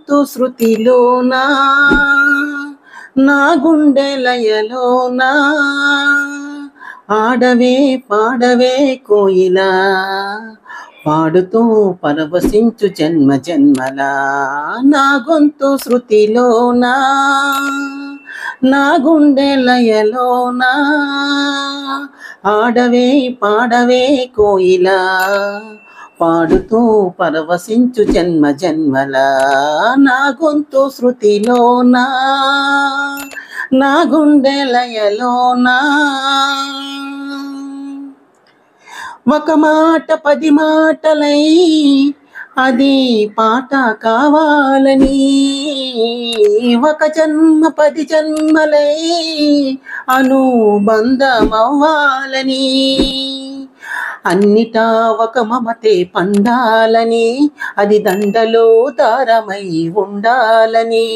గొంతు శృతిలోనా నా గుండె లయలోనా ఆడవే పాడవే కోయిలా పాడుతూ పరవశించు జన్మ జన్మలా నా గొంతు శృతిలోనా నా గుండె లయలోనా ఆడవే పాడవే కోయిలా పాడుతూ పరవశించు జన్మ జన్మలా నా గొంతు శృతిలోనా నా గుండె లయలోనా ఒక మాట 10 మాటలై అది పాట కావాలని ఒక జన్మ 10 జన్మలై అనుబంధమవ్వాలని అన్నిటా ఒక మమతే పండాలని అది దండలో దారమై ఉండాలని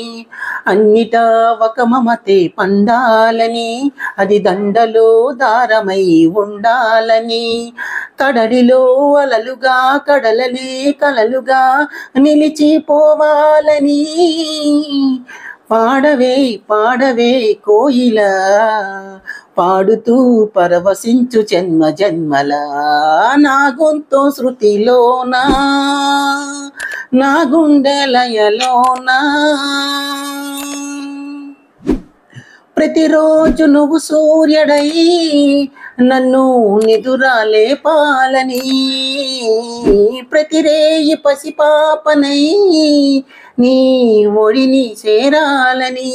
అన్నిటా ఒక మమతే పండాలని అది దండలో దారమై ఉండాలని కడలిలో అలలుగా కడలనే కలలుగా నిలిచిపోవాలని పాడవే పాడవే కోయిలా పాడుతూ పరవశించు జన్మ జన్మలా నా గొంతు శృతిలోనా నా గుండె లయలోనా ప్రతిరోజు నువ్వు సూర్యుడై నన్ను నిదురాలేపాలని ప్రతిరేయి పసిపాపనై నీ ఒడిని చేరాలని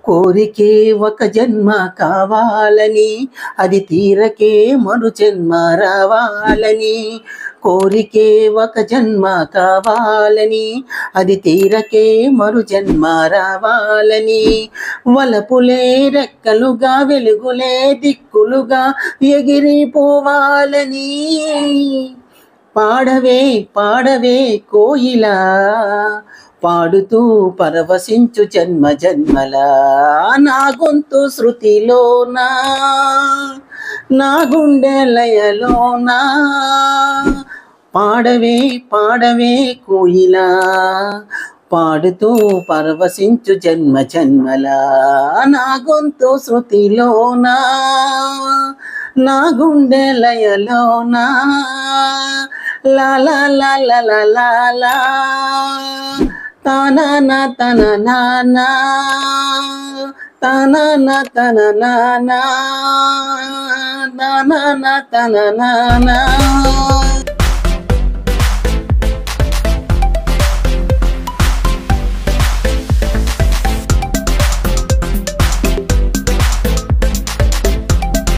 కోరికే ఒక జన్మ కావాలని అది తీరకే మరు జన్మ రావాలని కోరికే ఒక జన్మ కావాలని అది తీరకే మరు జన్మ రావాలని వలపులే రెక్కలుగా వెలుగులే దిక్కులుగా ఎగిరిపోవాలని పాడవే పాడవే కోయిలా పాడుతూ పరవశించు జన్మ జన్మలా నా గొంతు శృతిలోనా నా గుండె లయలోనా పాడవే పాడవే కోయిలా పాడుతూ పరవశించు జన్మ జన్మలా నా గొంతు శృతిలోనా నా గుండె లయలోనా లా లా లా లా లా లా లా తననా తననా తననా తననా తననా తననా